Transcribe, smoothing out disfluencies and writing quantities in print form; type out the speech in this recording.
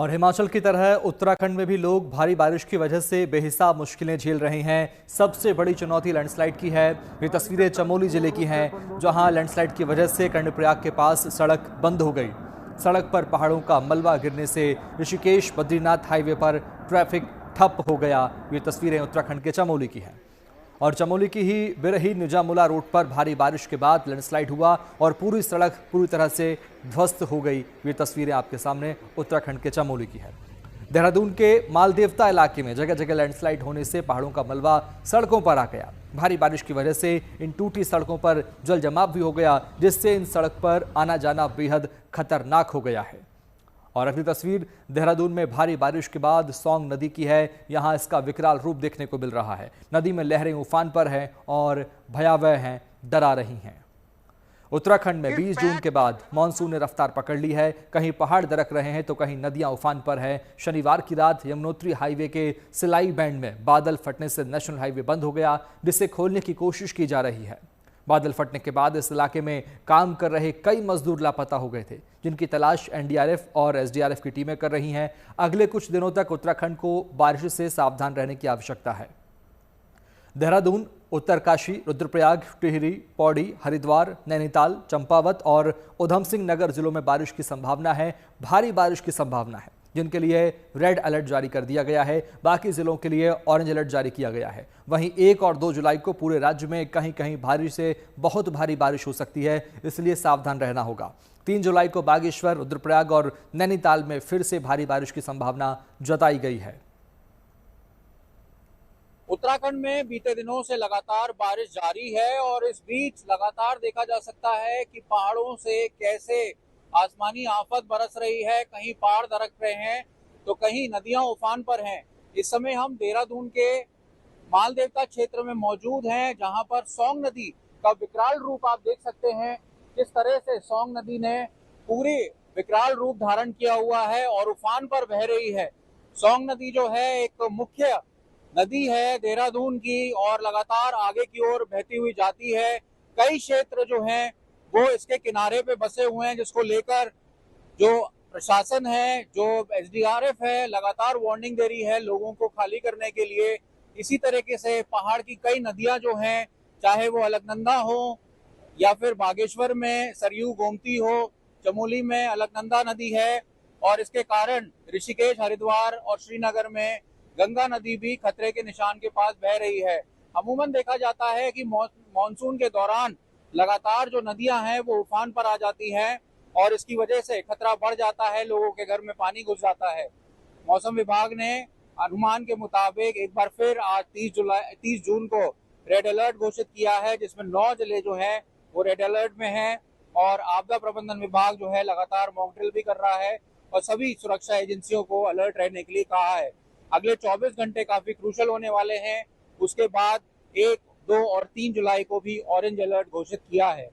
और हिमाचल की तरह उत्तराखंड में भी लोग भारी बारिश की वजह से बेहिसाब मुश्किलें झेल रहे हैं। सबसे बड़ी चुनौती लैंडस्लाइड की है। ये तस्वीरें चमोली जिले की हैं, जहां लैंडस्लाइड की वजह से कर्णप्रयाग के पास सड़क बंद हो गई। सड़क पर पहाड़ों का मलबा गिरने से ऋषिकेश बद्रीनाथ हाईवे पर ट्रैफिक ठप हो गया। ये तस्वीरें उत्तराखंड के चमोली की हैं। और चमोली की ही बिरही निजामुला रोड पर भारी बारिश के बाद लैंडस्लाइड हुआ और पूरी सड़क पूरी तरह से ध्वस्त हो गई। ये तस्वीरें आपके सामने उत्तराखंड के चमोली की है। देहरादून के मालदेवता इलाके में जगह जगह लैंडस्लाइड होने से पहाड़ों का मलबा सड़कों पर आ गया। भारी बारिश की वजह से इन टूटी सड़कों पर जल जमाव भी हो गया, जिससे इन सड़क पर आना जाना बेहद खतरनाक हो गया है। और अगली तस्वीर देहरादून में भारी बारिश के बाद सौंग नदी की है। यहां इसका विकराल रूप देखने को मिल रहा है। नदी में लहरें उफान पर हैं और भयावह हैं, डरा रही हैं। उत्तराखंड में 20 जून के बाद मानसून ने रफ्तार पकड़ ली है। कहीं पहाड़ दरक रहे हैं तो कहीं नदियां उफान पर हैं। शनिवार की रात यमुनोत्री हाईवे के सिलाई बैंड में बादल फटने से नेशनल हाईवे बंद हो गया, जिसे खोलने की कोशिश की जा रही है। बादल फटने के बाद इस इलाके में काम कर रहे कई मजदूर लापता हो गए थे, जिनकी तलाश एनडीआरएफ और एसडीआरएफ की टीमें कर रही हैं। अगले कुछ दिनों तक उत्तराखंड को बारिश से सावधान रहने की आवश्यकता है। देहरादून, उत्तरकाशी, रुद्रप्रयाग, टिहरी, पौड़ी, हरिद्वार, नैनीताल, चंपावत और उधम सिंह नगर जिलों में बारिश की संभावना है। भारी बारिश की संभावना है, जिनके लिए रेड अलर्ट जारी कर दिया गया है। बाकी जिलों के लिए ऑरेंज अलर्ट जारी किया गया है। वहीं 1 और 2 जुलाई को पूरे राज्य में कहीं कहीं भारी से बहुत भारी बारिश हो सकती है, इसलिए सावधान रहना होगा। 3 जुलाई को बागेश्वर, रुद्रप्रयाग और नैनीताल में फिर से भारी बारिश की संभावना जताई गई है। उत्तराखंड में बीते दिनों से लगातार बारिश जारी है और इस बीच लगातार देखा जा सकता है कि पहाड़ों से कैसे आसमानी आफत बरस रही है। कहीं पहाड़ दरक रहे हैं तो कहीं नदियां उफान पर हैं। इस समय हम देहरादून के मालदेवता क्षेत्र में मौजूद हैं, जहां पर सौंग नदी का विकराल रूप आप देख सकते हैं। किस तरह से सौंग नदी ने पूरे विकराल रूप धारण किया हुआ है और उफान पर बह रही है। सौंग नदी जो है एक मुख्य नदी है देहरादून की और लगातार आगे की ओर बहती हुई जाती है। कई क्षेत्र जो हैं वो इसके किनारे पे बसे हुए हैं, जिसको लेकर जो प्रशासन है, जो एसडीआरएफ है, लगातार वार्निंग दे रही है लोगों को खाली करने के लिए। इसी तरीके से पहाड़ की कई नदियां जो हैं, चाहे वो अलकनंदा हो या फिर बागेश्वर में सरयू गोमती हो, चमोली में अलकनंदा नदी है और इसके कारण ऋषिकेश, हरिद्वार और श्रीनगर में गंगा नदी भी खतरे के निशान के पास बह रही है। अमूमन देखा जाता है कि मॉनसून के दौरान लगातार जो नदियां हैं वो उफान पर आ जाती हैं और इसकी वजह से खतरा बढ़ जाता है, लोगों के घर में पानी घुस जाता है। मौसम विभाग ने अनुमान के मुताबिक एक बार फिर आज 30 जून को रेड अलर्ट घोषित किया है, जिसमें 9 जिले जो हैं वो रेड अलर्ट में हैं और आपदा प्रबंधन विभाग जो है लगातार मॉक ड्रिल भी कर रहा है और सभी सुरक्षा एजेंसियों को अलर्ट रहने के लिए कहा है। अगले 24 घंटे काफी क्रूशल होने वाले हैं। उसके बाद 1, 2 और 3 जुलाई को भी ऑरेंज अलर्ट घोषित किया है।